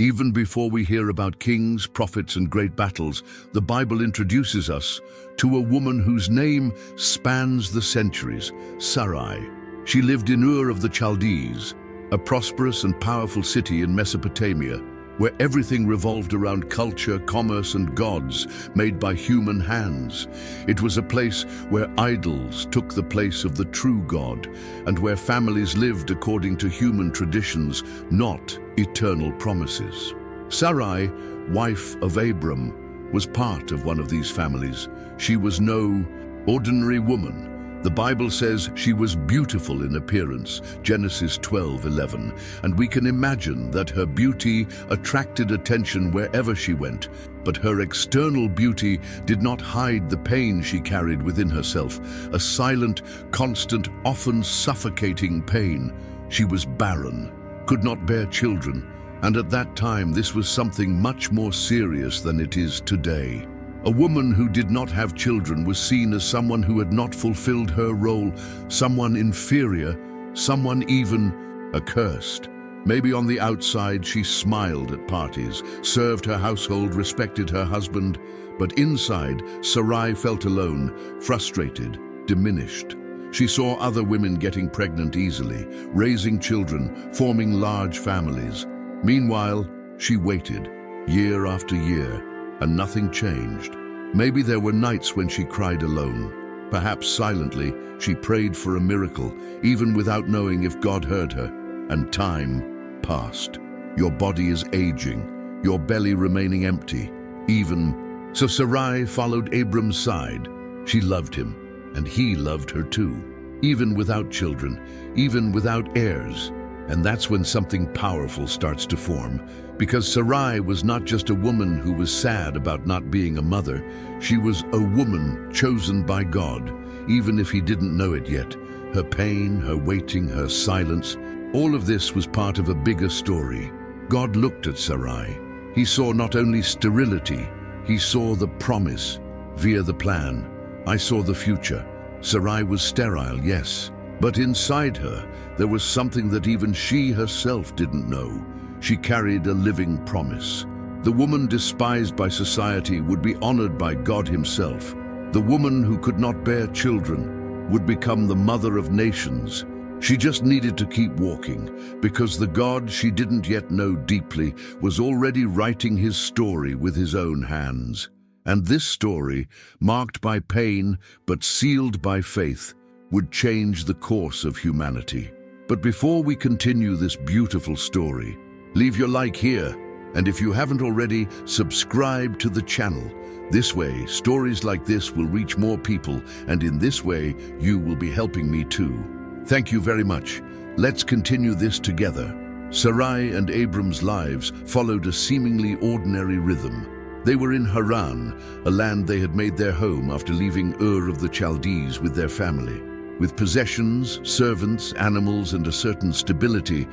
Even before we hear about kings, prophets, and great battles, the Bible introduces us to a woman whose name spans the centuries, Sarai. She lived in Ur of the Chaldees, a prosperous and powerful city in Mesopotamia, where everything revolved around culture, commerce, and gods made by human hands. It was a place where idols took the place of the true God, and where families lived according to human traditions, not eternal promises. Sarai, wife of Abram, was part of one of these families. She was no ordinary woman. The Bible says she was beautiful in appearance, Genesis 12:11, and we can imagine that her beauty attracted attention wherever she went, but her external beauty did not hide the pain she carried within herself, a silent, constant, often suffocating pain. She was barren, could not bear children, and at that time this was something much more serious than it is today. A woman who did not have children was seen as someone who had not fulfilled her role, someone inferior, someone even accursed. Maybe on the outside she smiled at parties, served her household, respected her husband, but inside Sarai felt alone, frustrated, diminished. She saw other women getting pregnant easily, raising children, forming large families. Meanwhile, she waited, year after year, and nothing changed. Maybe there were nights when she cried alone. Perhaps silently, she prayed for a miracle, even without knowing if God heard her. And time passed. Your body is aging, your belly remaining empty. So Sarai followed Abram's side. She loved him, and he loved her too, even without children, even without heirs. And that's when something powerful starts to form. Because Sarai was not just a woman who was sad about not being a mother, she was a woman chosen by God, even if he didn't know it yet. Her pain, her waiting, her silence, all of this was part of a bigger story. God looked at Sarai. He saw not only sterility, he saw the promise via the plan. I saw the future. Sarai was sterile, yes, but inside her, there was something that even she herself didn't know. She carried a living promise. The woman despised by society would be honored by God himself. The woman who could not bear children would become the mother of nations. She just needed to keep walking, because the God she didn't yet know deeply was already writing his story with his own hands. And this story, marked by pain but sealed by faith, would change the course of humanity. But before we continue this beautiful story, leave your like here, and if you haven't already, subscribe to the channel. This way, stories like this will reach more people, and in this way, you will be helping me too. Thank you very much. Let's continue this together. Sarai and Abram's lives followed a seemingly ordinary rhythm. They were in Haran, a land they had made their home after leaving Ur of the Chaldees with their family. With possessions, servants, animals, and a certain stability,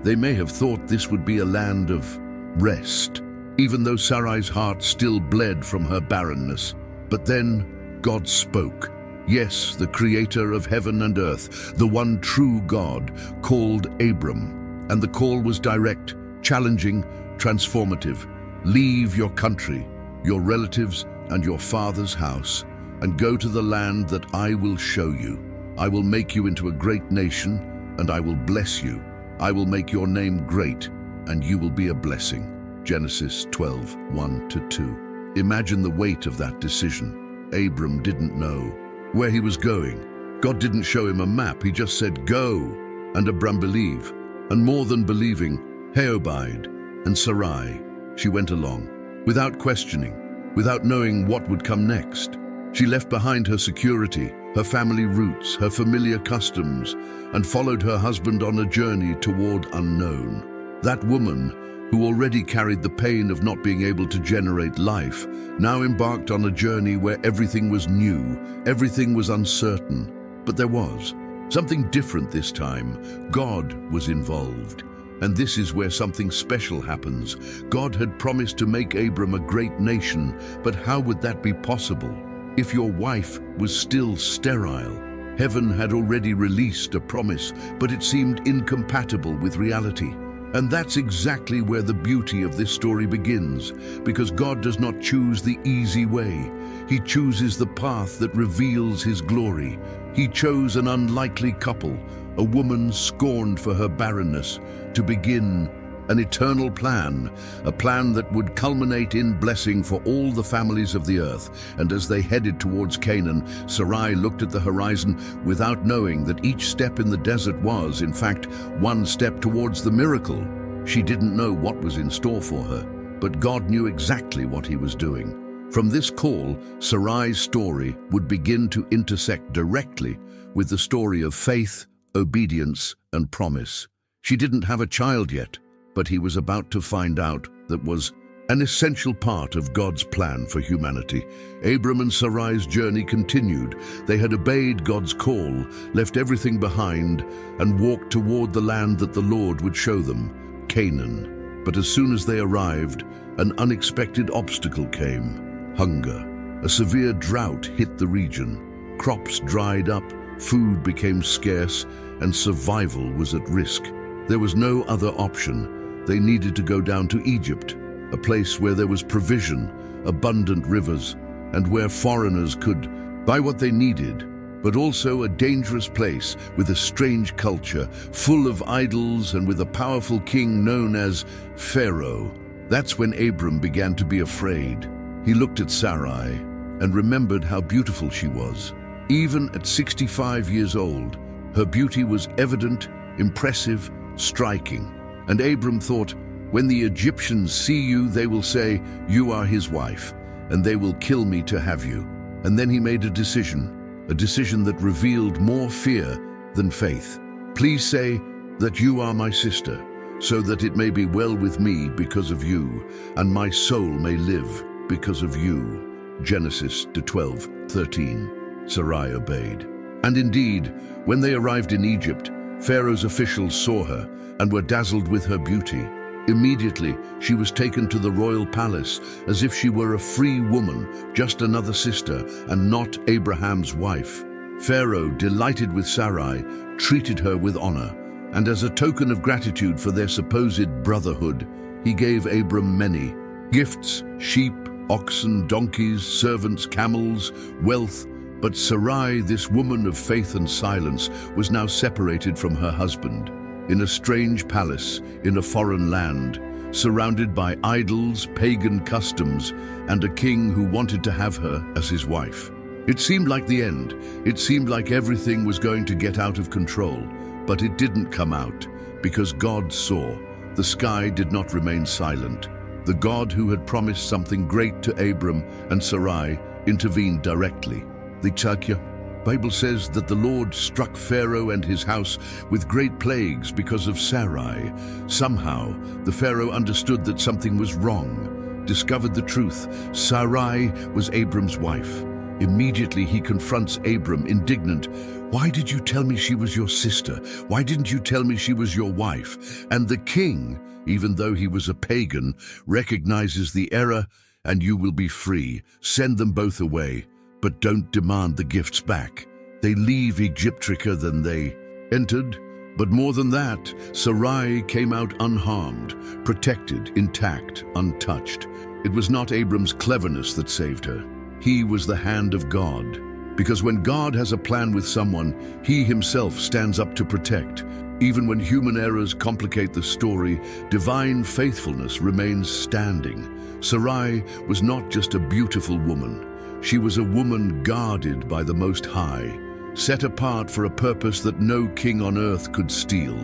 they may have thought this would be a land of rest, even though Sarai's heart still bled from her barrenness. But then God spoke. Yes, the creator of heaven and earth, the one true God, called Abram. And the call was direct, challenging, transformative. Leave your country, your relatives, and your father's house, and go to the land that I will show you. I will make you into a great nation, and I will bless you. I will make your name great, and you will be a blessing. Genesis 12:1-2. Imagine the weight of that decision. Abram didn't know where he was going. God didn't show him a map, he just said, go. And Abram believed. And more than believing, he obeyed. And Sarai, she went along, without questioning, without knowing what would come next. She left behind her security, her family roots, her familiar customs, and followed her husband on a journey toward unknown. That woman, who already carried the pain of not being able to generate life, now embarked on a journey where everything was new, everything was uncertain. But there was something different this time. God was involved. And this is where something special happens. God had promised to make Abram a great nation, but how would that be possible if your wife was still sterile? Heaven had already released a promise, but it seemed incompatible with reality. And that's exactly where the beauty of this story begins, because God does not choose the easy way. He chooses the path that reveals his glory. He chose an unlikely couple, a woman scorned for her barrenness, to begin an eternal plan, a plan that would culminate in blessing for all the families of the earth. And as they headed towards Canaan, Sarai looked at the horizon without knowing that each step in the desert was, in fact, one step towards the miracle. She didn't know what was in store for her, but God knew exactly what he was doing. From this call, Sarai's story would begin to intersect directly with the story of faith, obedience, and promise. She didn't have a child yet, but he was about to find out that was an essential part of God's plan for humanity. Abram and Sarai's journey continued. They had obeyed God's call, left everything behind, and walked toward the land that the Lord would show them, Canaan. But as soon as they arrived, an unexpected obstacle came: hunger. A severe drought hit the region. Crops dried up, food became scarce, and survival was at risk. There was no other option. They needed to go down to Egypt, a place where there was provision, abundant rivers, and where foreigners could buy what they needed, but also a dangerous place with a strange culture, full of idols and with a powerful king known as Pharaoh. That's when Abram began to be afraid. He looked at Sarai and remembered how beautiful she was. Even at 65 years old, her beauty was evident, impressive, striking. And Abram thought, when the Egyptians see you, they will say, "You are his wife," and they will kill me to have you. And then he made a decision that revealed more fear than faith. "Please say that you are my sister, so that it may be well with me because of you, and my soul may live because of you." Genesis 12:13. Sarai obeyed. And indeed, when they arrived in Egypt, Pharaoh's officials saw her and were dazzled with her beauty. Immediately, she was taken to the royal palace as if she were a free woman, just another sister, and not Abraham's wife. Pharaoh, delighted with Sarai, treated her with honor, and as a token of gratitude for their supposed brotherhood, he gave Abram many gifts: sheep, oxen, donkeys, servants, camels, wealth. But Sarai, this woman of faith and silence, was now separated from her husband, in a strange palace, in a foreign land, surrounded by idols, pagan customs, and a king who wanted to have her as his wife. It seemed like the end. It seemed like everything was going to get out of control, but it didn't come out, because God saw. The sky did not remain silent. The God who had promised something great to Abram and Sarai intervened directly. The Bible says that the Lord struck Pharaoh and his house with great plagues because of Sarai. Somehow, the Pharaoh understood that something was wrong, discovered the truth. Sarai was Abram's wife. Immediately he confronts Abram, indignant. "Why did you tell me she was your sister? Why didn't you tell me she was your wife?" And the king, even though he was a pagan, recognizes the error. "And you will be free. Send them both away. But don't demand the gifts back." They leave Egypt than they entered. But more than that, Sarai came out unharmed, protected, intact, untouched. It was not Abram's cleverness that saved her. He was the hand of God. Because when God has a plan with someone, he himself stands up to protect. Even when human errors complicate the story, divine faithfulness remains standing. Sarai was not just a beautiful woman. She was a woman guarded by the Most High, set apart for a purpose that no king on earth could steal.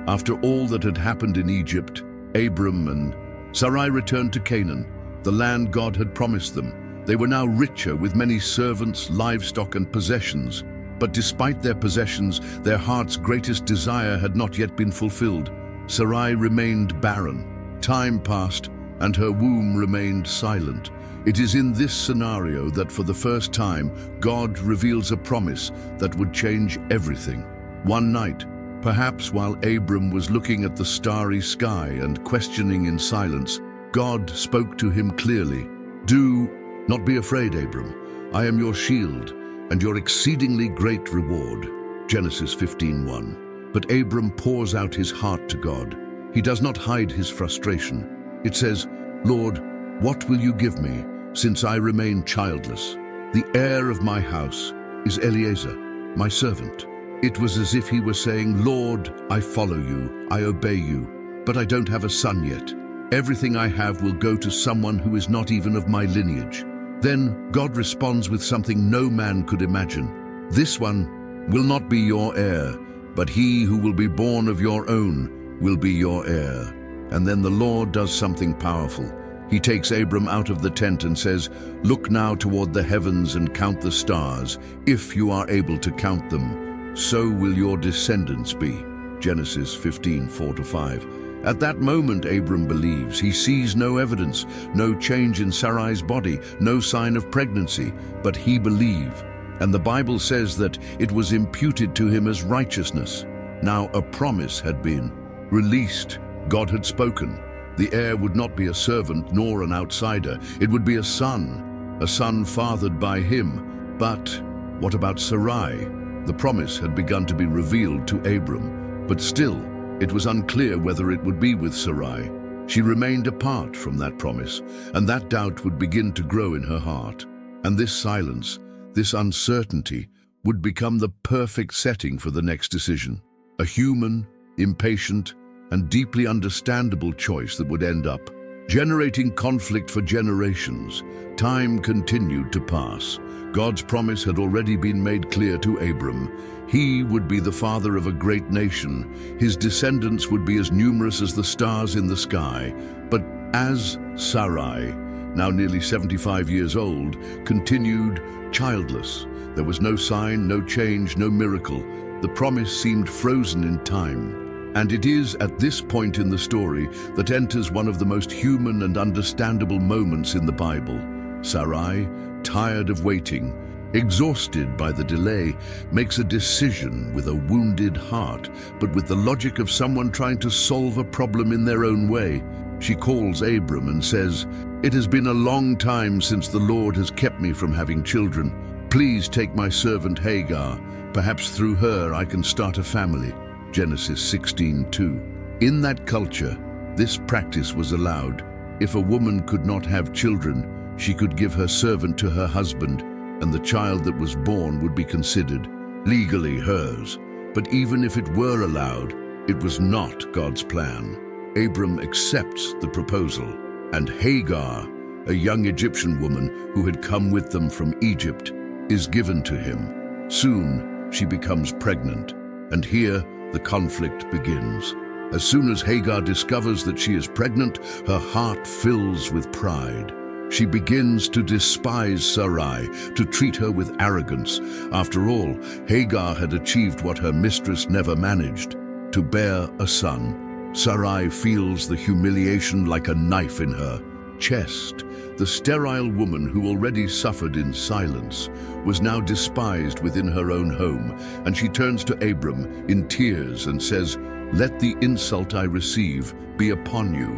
After all that had happened in Egypt, Abram and Sarai returned to Canaan, the land God had promised them. They were now richer with many servants, livestock, and possessions. But despite their possessions, their heart's greatest desire had not yet been fulfilled. Sarai remained barren. Time passed, and her womb remained silent. It is in this scenario that for the first time, God reveals a promise that would change everything. One night, perhaps while Abram was looking at the starry sky and questioning in silence, God spoke to him clearly. "Do not be afraid, Abram. I am your shield and your exceedingly great reward." Genesis 15:1. But Abram pours out his heart to God. He does not hide his frustration. It says, "Lord, what will you give me, since I remain childless? The heir of my house is Eliezer, my servant." It was as if he were saying, "Lord, I follow you, I obey you, but I don't have a son yet. Everything I have will go to someone who is not even of my lineage." Then God responds with something no man could imagine. "This one will not be your heir, but he who will be born of your own will be your heir." And then the Lord does something powerful. He takes Abram out of the tent and says, "Look now toward the heavens and count the stars. If you are able to count them, so will your descendants be." Genesis 15:4-5. At that moment, Abram believes. He sees no evidence, no change in Sarai's body, no sign of pregnancy, but he believes. And the Bible says that it was imputed to him as righteousness. Now a promise had been released. God had spoken. The heir would not be a servant nor an outsider. It would be a son fathered by him. But what about Sarai? The promise had begun to be revealed to Abram, but still, it was unclear whether it would be with Sarai. She remained apart from that promise, and that doubt would begin to grow in her heart. And this silence, this uncertainty, would become the perfect setting for the next decision. A human, impatient, and deeply understandable choice that would end up generating conflict for generations. Time continued to pass. God's promise had already been made clear to Abram. He would be the father of a great nation. His descendants would be as numerous as the stars in the sky. But as Sarai, now nearly 75 years old, continued childless, there was no sign, no change, no miracle. The promise seemed frozen in time. And it is at this point in the story that enters one of the most human and understandable moments in the Bible. Sarai, tired of waiting, exhausted by the delay, makes a decision with a wounded heart, but with the logic of someone trying to solve a problem in their own way. She calls Abram and says, "It has been a long time since the Lord has kept me from having children. Please take my servant Hagar. Perhaps through her I can start a family." Genesis 16:2. In that culture, this practice was allowed. If a woman could not have children, she could give her servant to her husband, and the child that was born would be considered legally hers. But even if it were allowed, it was not God's plan. Abram accepts the proposal, and Hagar, a young Egyptian woman who had come with them from Egypt, is given to him. Soon, she becomes pregnant, and here the conflict begins. As soon as Hagar discovers that she is pregnant, her heart fills with pride. She begins to despise Sarai, to treat her with arrogance. After all, Hagar had achieved what her mistress never managed, to bear a son. Sarai feels the humiliation like a knife in her chest. The sterile woman who already suffered in silence was now despised within her own home, and she turns to Abram in tears and says, "Let the insult I receive be upon you.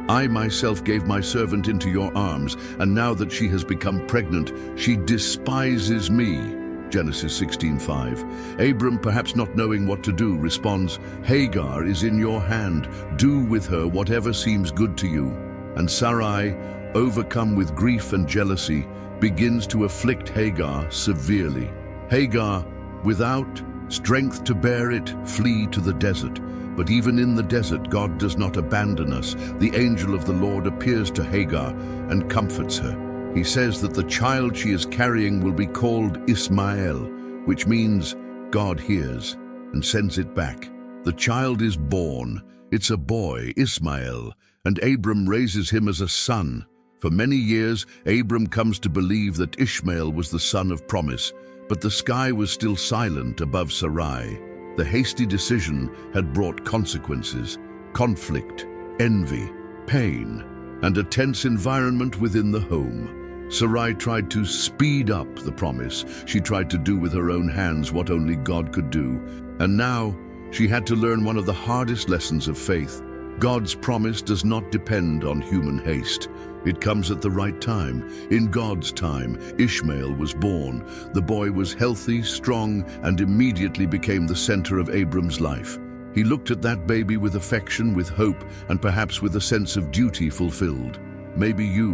I myself gave my servant into your arms, and now that she has become pregnant, she despises me." Genesis 16:5. Abram, perhaps not knowing what to do, responds, "Hagar is in your hand. Do with her whatever seems good to you." And Sarai, overcome with grief and jealousy, begins to afflict Hagar severely. Hagar, without strength to bear it, flee to the desert. But even in the desert, God does not abandon us. The angel of the Lord appears to Hagar and comforts her. He says that the child she is carrying will be called Ishmael, which means God hears, and sends it back. The child is born. It's a boy, Ishmael, and Abram raises him as a son. For many years, Abram comes to believe that Ishmael was the son of promise, but the sky was still silent above Sarai. The hasty decision had brought consequences: conflict, envy, pain, and a tense environment within the home. Sarai tried to speed up the promise. She tried to do with her own hands what only God could do. And now, she had to learn one of the hardest lessons of faith. God's promise does not depend on human haste. It comes at the right time. In God's time, Ishmael was born. The boy was healthy, strong, and immediately became the center of Abram's life. He looked at that baby with affection, with hope, and perhaps with a sense of duty fulfilled. Maybe you,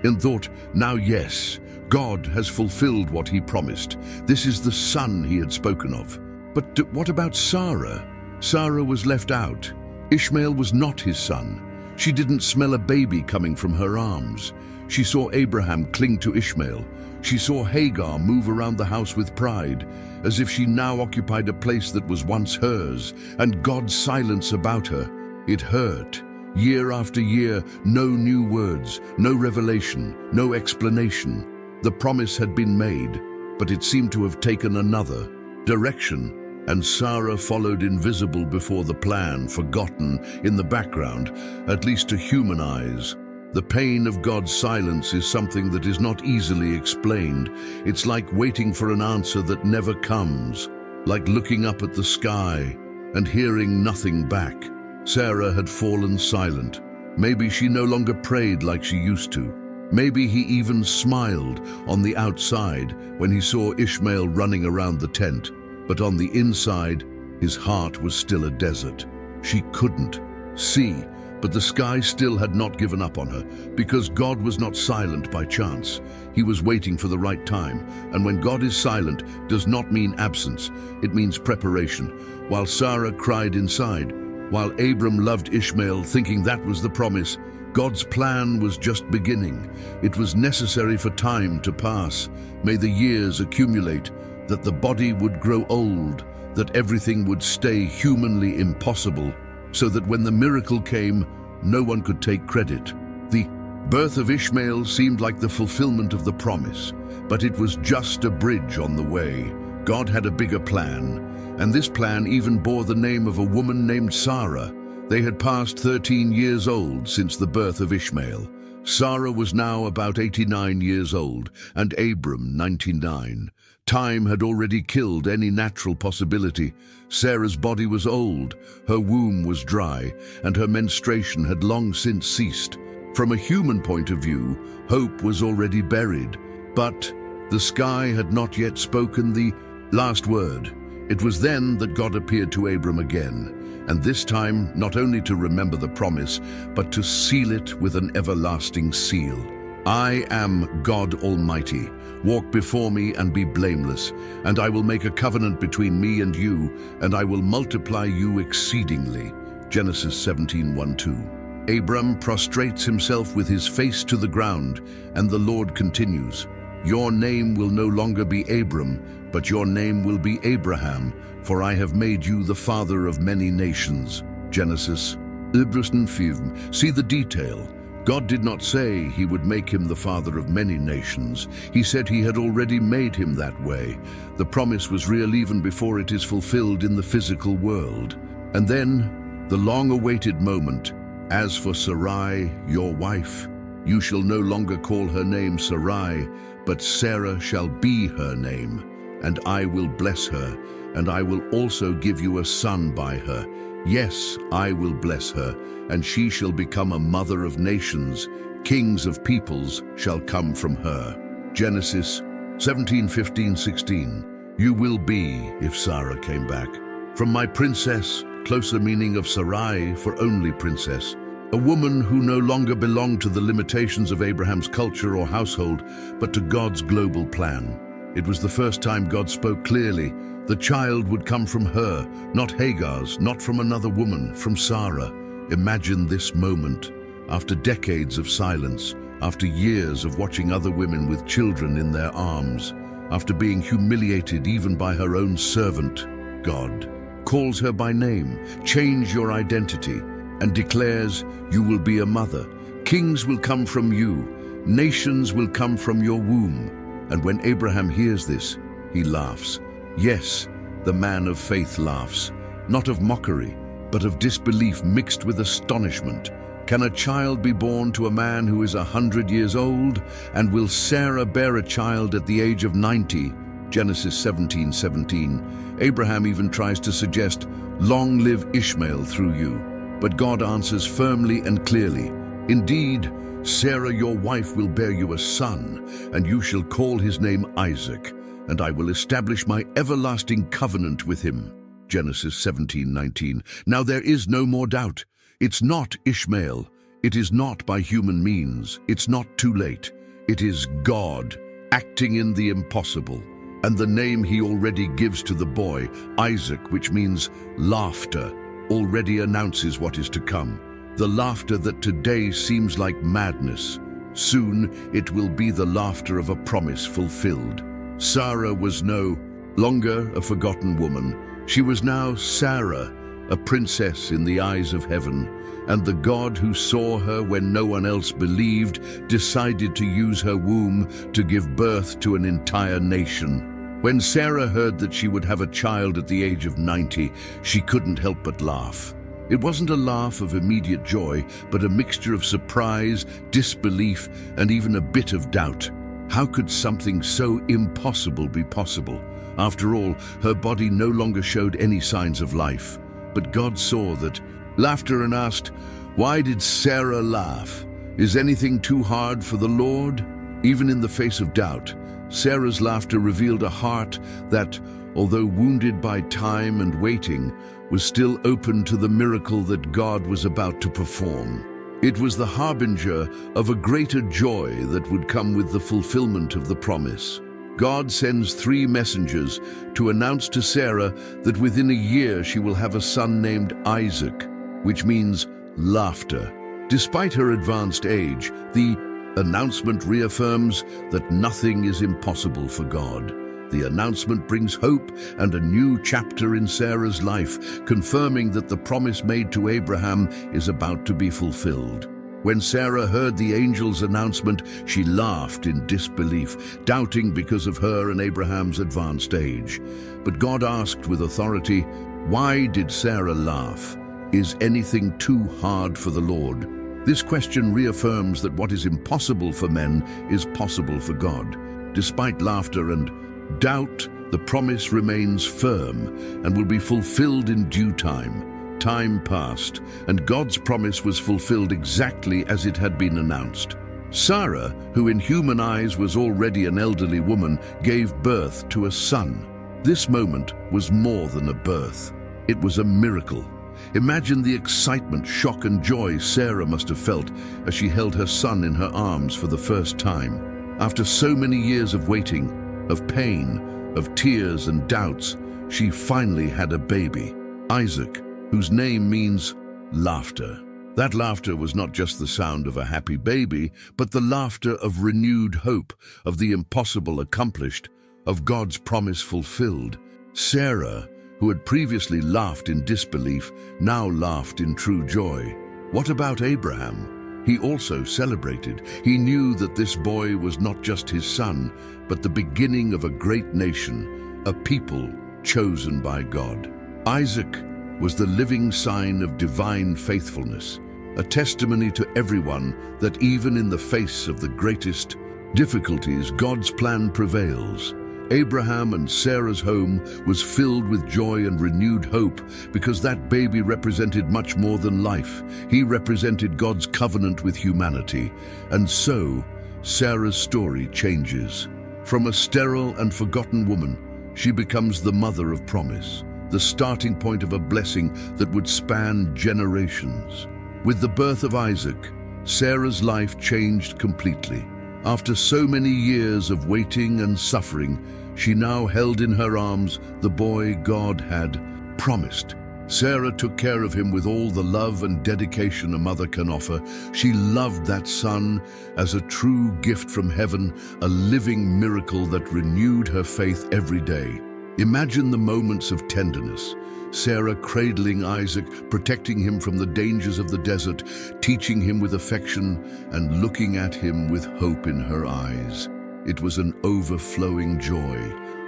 and thought, now yes, God has fulfilled what he promised. This is the son he had spoken of. But what about Sara? Sara was left out. Ishmael was not his son. She didn't smell a baby coming from her arms. She saw Abraham cling to Ishmael. She saw Hagar move around the house with pride, as if she now occupied a place that was once hers, and God's silence about her. It hurt. Year after year, no new words, no revelation, no explanation. The promise had been made, but it seemed to have taken another direction, and Sara followed invisible before the plan, forgotten in the background, at least to human eyes. The pain of God's silence is something that is not easily explained. It's like waiting for an answer that never comes, like looking up at the sky and hearing nothing back. Sara had fallen silent. Maybe she no longer prayed like she used to. Maybe he even smiled on the outside when he saw Ishmael running around the tent, but on the inside, his heart was still a desert. She couldn't see, but the sky still had not given up on her, because God was not silent by chance. He was waiting for the right time, and when God is silent, does not mean absence, it means preparation. While Sara cried inside, while Abram loved Ishmael, thinking that was the promise, God's plan was just beginning. It was necessary for time to pass. May the years accumulate, that the body would grow old, that everything would stay humanly impossible, so that when the miracle came, no one could take credit. The birth of Ishmael seemed like the fulfillment of the promise, but it was just a bridge on the way. God had a bigger plan, and this plan even bore the name of a woman named Sara. They had passed 13 years old since the birth of Ishmael. Sara was now about 89 years old, and Abram 99. Time had already killed any natural possibility. Sarah's body was old, her womb was dry, and her menstruation had long since ceased. From a human point of view, hope was already buried. But the sky had not yet spoken the last word. It was then that God appeared to Abram again, and this time not only to remember the promise, but to seal it with an everlasting seal. I am God Almighty. Walk before me and be blameless, and I will make a covenant between me and you, and I will multiply you exceedingly. Genesis 17:1-2. Abram prostrates himself with his face to the ground, and the Lord continues, Your name will no longer be Abram, but your name will be Abraham, for I have made you the father of many nations. Genesis 17:5. See the detail. God did not say he would make him the father of many nations. He said he had already made him that way. The promise was real even before it is fulfilled in the physical world. And then, the long-awaited moment. As for Sarai, your wife, you shall no longer call her name Sarai, but Sarah shall be her name, and I will bless her, and I will also give you a son by her. Yes, I will bless her, and she shall become a mother of nations. Kings of peoples shall come from her. Genesis 17:15-16. You will be, if Sara came back. From my princess, closer meaning of Sarai for only princess. A woman who no longer belonged to the limitations of Abraham's culture or household, but to God's global plan. It was the first time God spoke clearly. The child would come from her, not Hagar's, not from another woman, from Sara. Imagine this moment. After decades of silence, after years of watching other women with children in their arms, after being humiliated even by her own servant, God calls her by name, change your identity, and declares, you will be a mother. Kings will come from you. Nations will come from your womb. And when Abraham hears this, he laughs. Yes, the man of faith laughs, not of mockery, but of disbelief mixed with astonishment. Can a child be born to a man who is 100 years old? And will Sarah bear a child at the age of 90? Genesis 17:17. Abraham even tries to suggest, long live Ishmael through you. But God answers firmly and clearly, indeed, Sarah your wife will bear you a son, and you shall call his name Isaac, and I will establish my everlasting covenant with him. Genesis 17:19. Now there is no more doubt. It's not Ishmael. It is not by human means. It's not too late. It is God acting in the impossible. And the name he already gives to the boy, Isaac, which means laughter, already announces what is to come. The laughter that today seems like madness. Soon it will be the laughter of a promise fulfilled. Sara was no longer a forgotten woman. She was now Sara, a princess in the eyes of heaven. And the God who saw her when no one else believed decided to use her womb to give birth to an entire nation. When Sara heard that she would have a child at the age of 90, she couldn't help but laugh. It wasn't a laugh of immediate joy, but a mixture of surprise, disbelief, and even a bit of doubt. How could something so impossible be possible? After all, her body no longer showed any signs of life. But God saw that laughter and asked, "Why did Sara laugh? Is anything too hard for the Lord?" Even in the face of doubt, Sarah's laughter revealed a heart that, although wounded by time and waiting, was still open to the miracle that God was about to perform. It was the harbinger of a greater joy that would come with the fulfillment of the promise. God sends 3 messengers to announce to Sara that within a year she will have a son named Isaac, which means laughter. Despite her advanced age, the announcement reaffirms that nothing is impossible for God. The announcement brings hope and a new chapter in Sarah's life, confirming that the promise made to Abraham is about to be fulfilled. When Sara heard the angel's announcement, she laughed in disbelief, doubting because of her and Abraham's advanced age. But God asked with authority, "Why did Sara laugh? Is anything too hard for the Lord?" This question reaffirms that what is impossible for men is possible for God. Despite laughter and doubt, the promise remains firm and will be fulfilled in due time. Time passed, and God's promise was fulfilled exactly as it had been announced. Sara, who in human eyes was already an elderly woman, gave birth to a son. This moment was more than a birth. It was a miracle. Imagine the excitement, shock, and joy Sara must have felt as she held her son in her arms for the first time. After so many years of waiting, of pain, of tears and doubts, she finally had a baby, Isaac, whose name means laughter. That laughter was not just the sound of a happy baby, but the laughter of renewed hope, of the impossible accomplished, of God's promise fulfilled. Sara, who had previously laughed in disbelief, now laughed in true joy. What about Abraham? He also celebrated. He knew that this boy was not just his son, but the beginning of a great nation, a people chosen by God. Isaac was the living sign of divine faithfulness, a testimony to everyone that even in the face of the greatest difficulties, God's plan prevails. Abraham and Sarah's home was filled with joy and renewed hope because that baby represented much more than life. He represented God's covenant with humanity. And so, Sarah's story changes. From a sterile and forgotten woman, she becomes the mother of promise, the starting point of a blessing that would span generations. With the birth of Isaac, Sarah's life changed completely. After so many years of waiting and suffering, she now held in her arms the boy God had promised. Sara took care of him with all the love and dedication a mother can offer. She loved that son as a true gift from heaven, a living miracle that renewed her faith every day. Imagine the moments of tenderness. Sara cradling Isaac, protecting him from the dangers of the desert, teaching him with affection, and looking at him with hope in her eyes. It was an overflowing joy,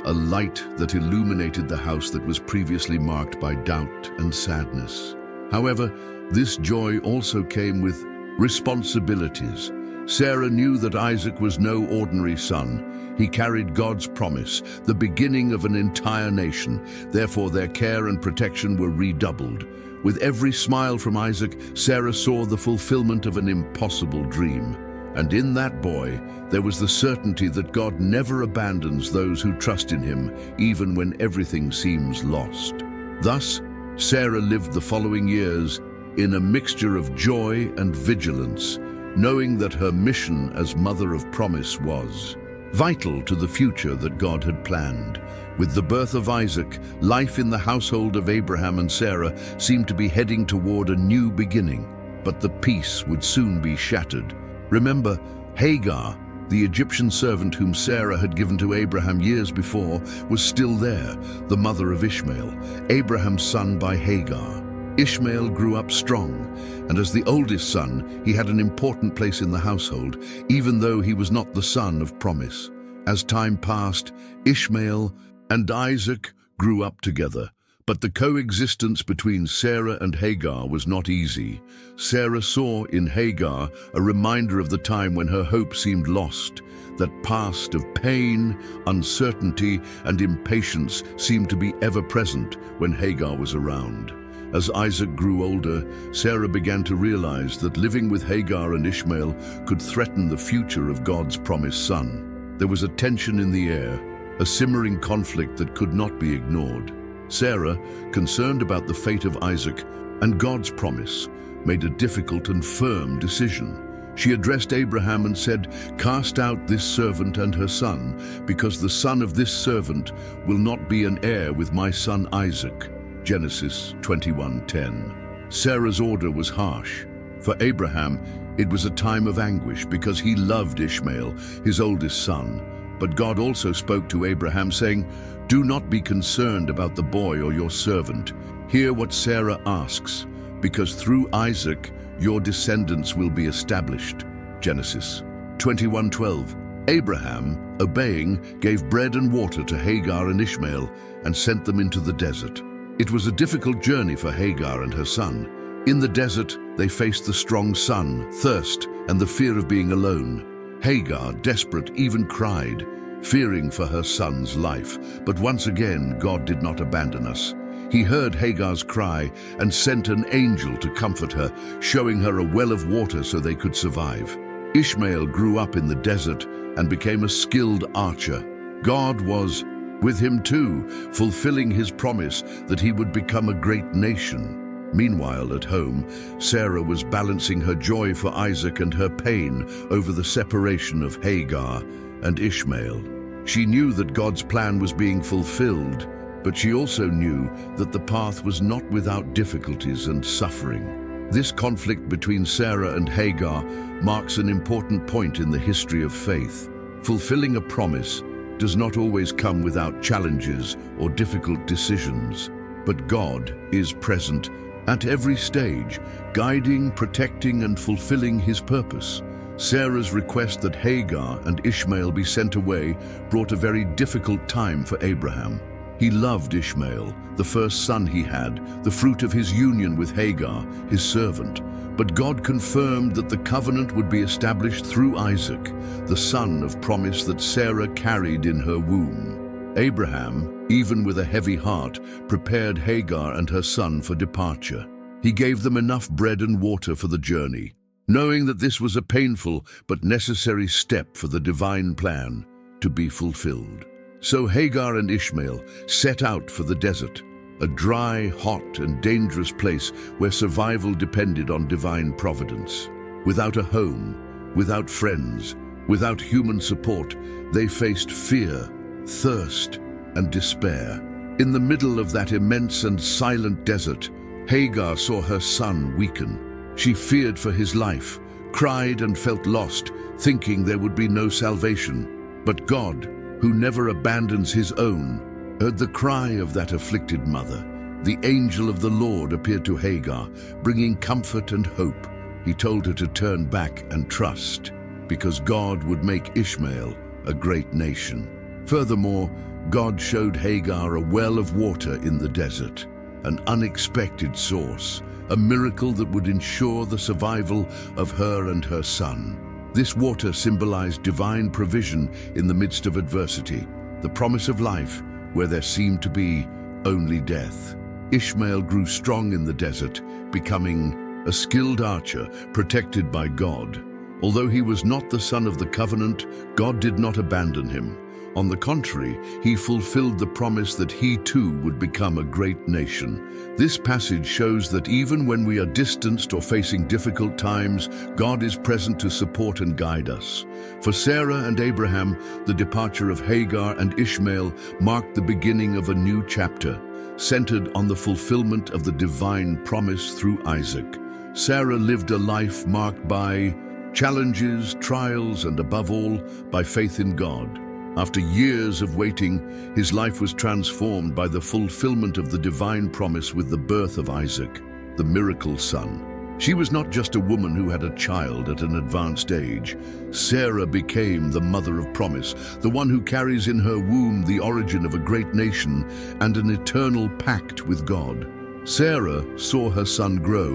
a light that illuminated the house that was previously marked by doubt and sadness. However, this joy also came with responsibilities. Sara knew that Isaac was no ordinary son. He carried God's promise, the beginning of an entire nation. Therefore, their care and protection were redoubled. With every smile from Isaac, Sara saw the fulfillment of an impossible dream. And in that boy, there was the certainty that God never abandons those who trust in him, even when everything seems lost. Thus, Sarah lived the following years in a mixture of joy and vigilance, knowing that her mission as mother of promise was vital to the future that God had planned. With the birth of Isaac, life in the household of Abraham and Sarah seemed to be heading toward a new beginning, but the peace would soon be shattered. Remember, Hagar, the Egyptian servant whom Sarah had given to Abraham years before, was still there, the mother of Ishmael, Abraham's son by Hagar. Ishmael grew up strong, and as the oldest son, he had an important place in the household, even though he was not the son of promise. As time passed, Ishmael and Isaac grew up together, but the coexistence between Sarah and Hagar was not easy. Sarah saw in Hagar a reminder of the time when her hope seemed lost. That past of pain, uncertainty, and impatience seemed to be ever present when Hagar was around. As Isaac grew older, Sarah began to realize that living with Hagar and Ishmael could threaten the future of God's promised son. There was a tension in the air, a simmering conflict that could not be ignored. Sarah, concerned about the fate of Isaac and God's promise, made a difficult and firm decision. She addressed Abraham and said, "Cast out this servant and her son, because the son of this servant will not be an heir with my son Isaac." Genesis 21:10. Sarah's order was harsh. For Abraham, it was a time of anguish because he loved Ishmael, his oldest son. But God also spoke to Abraham, saying, "Do not be concerned about the boy or your servant. Hear what Sarah asks, because through Isaac your descendants will be established." Genesis 21:12. Abraham, obeying, gave bread and water to Hagar and Ishmael and sent them into the desert. It was a difficult journey for Hagar and her son. In the desert, they faced the strong sun, thirst, and the fear of being alone. Hagar, desperate, even cried, fearing for her son's life. But once again, God did not abandon us. He heard Hagar's cry and sent an angel to comfort her, showing her a well of water so they could survive. Ishmael grew up in the desert and became a skilled archer. God was with him too, fulfilling his promise that he would become a great nation. Meanwhile, at home, Sarah was balancing her joy for Isaac and her pain over the separation of Hagar and Ishmael. She knew that God's plan was being fulfilled, but she also knew that the path was not without difficulties and suffering. This conflict between Sarah and Hagar marks an important point in the history of faith. Fulfilling a promise does not always come without challenges or difficult decisions, but God is present at every stage, guiding, protecting, and fulfilling his purpose. Sarah's request that Hagar and Ishmael be sent away brought a very difficult time for Abraham. He loved Ishmael, the first son he had, the fruit of his union with Hagar, his servant. But God confirmed that the covenant would be established through Isaac, the son of promise that Sarah carried in her womb. Abraham, even with a heavy heart, prepared Hagar and her son for departure. He gave them enough bread and water for the journey, knowing that this was a painful but necessary step for the divine plan to be fulfilled. So Hagar and Ishmael set out for the desert, a dry, hot, and dangerous place where survival depended on divine providence. Without a home, without friends, without human support, they faced fear, thirst, and despair. In the middle of that immense and silent desert, Hagar saw her son weaken. She feared for his life, cried and felt lost, thinking there would be no salvation. But God, who never abandons his own, heard the cry of that afflicted mother. The angel of the Lord appeared to Hagar, bringing comfort and hope. He told her to turn back and trust, because God would make Ishmael a great nation. Furthermore, God showed Hagar a well of water in the desert, an unexpected source, a miracle that would ensure the survival of her and her son. This water symbolized divine provision in the midst of adversity, the promise of life where there seemed to be only death. Ishmael grew strong in the desert, becoming a skilled archer protected by God. Although he was not the son of the covenant, God did not abandon him. On the contrary, he fulfilled the promise that he too would become a great nation. This passage shows that even when we are distanced or facing difficult times, God is present to support and guide us. For Sarah and Abraham, the departure of Hagar and Ishmael marked the beginning of a new chapter, centered on the fulfillment of the divine promise through Isaac. Sarah lived a life marked by challenges, trials, and above all, by faith in God. After years of waiting, his life was transformed by the fulfillment of the divine promise with the birth of Isaac, the miracle son. She was not just a woman who had a child at an advanced age. Sarah became the mother of promise, the one who carries in her womb the origin of a great nation and an eternal pact with God. Sarah saw her son grow,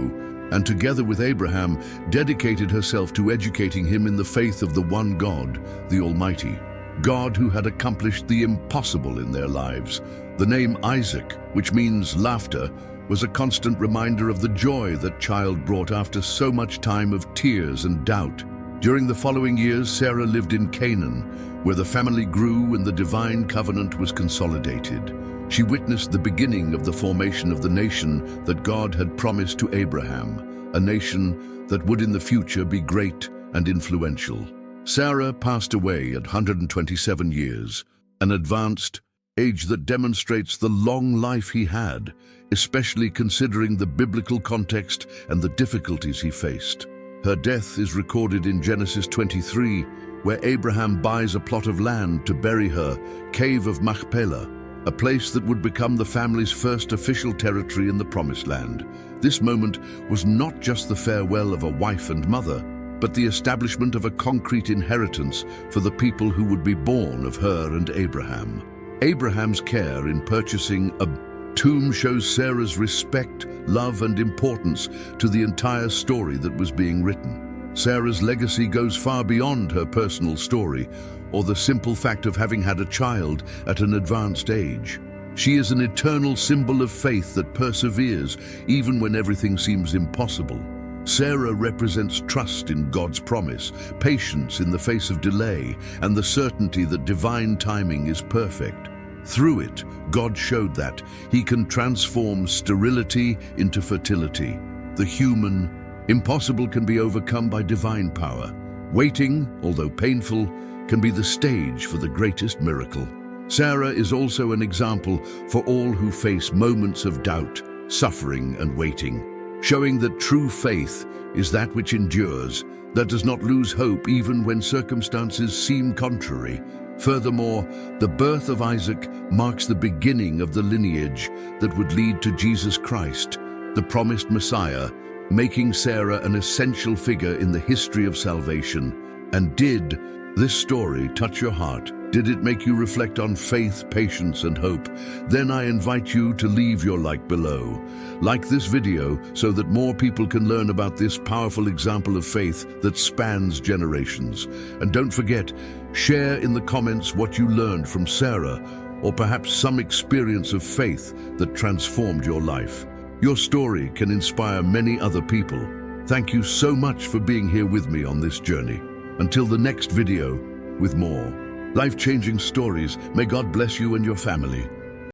and together with Abraham, dedicated herself to educating him in the faith of the one God, the Almighty. God who had accomplished the impossible in their lives. The name Isaac, which means laughter, was a constant reminder of the joy that child brought after so much time of tears and doubt. During the following years, Sarah lived in Canaan, where the family grew and the divine covenant was consolidated. She witnessed the beginning of the formation of the nation that God had promised to Abraham, a nation that would in the future be great and influential. Sarah passed away at 127 years, an advanced age that demonstrates the long life he had, especially considering the biblical context and the difficulties he faced. Her death is recorded in Genesis 23, where Abraham buys a plot of land to bury her, Cave of Machpelah, a place that would become the family's first official territory in the Promised Land. This moment was not just the farewell of a wife and mother, but the establishment of a concrete inheritance for the people who would be born of her and Abraham. Abraham's care in purchasing a tomb shows Sarah's respect, love, and importance to the entire story that was being written. Sarah's legacy goes far beyond her personal story or the simple fact of having had a child at an advanced age. She is an eternal symbol of faith that perseveres even when everything seems impossible. Sarah represents trust in God's promise, patience in the face of delay, and the certainty that divine timing is perfect. Through it, God showed that He can transform sterility into fertility. The human impossible can be overcome by divine power. Waiting, although painful, can be the stage for the greatest miracle. Sarah is also an example for all who face moments of doubt, suffering, and waiting, showing that true faith is that which endures, that does not lose hope even when circumstances seem contrary. Furthermore, the birth of Isaac marks the beginning of the lineage that would lead to Jesus Christ, the promised Messiah, making Sarah an essential figure in the history of salvation. And did this story touch your heart? Did it make you reflect on faith, patience, and hope? Then I invite you to leave your like below. Like this video so that more people can learn about this powerful example of faith that spans generations. And don't forget, share in the comments what you learned from Sarah, or perhaps some experience of faith that transformed your life. Your story can inspire many other people. Thank you so much for being here with me on this journey. Until the next video with more life-changing stories, may God bless you and your family.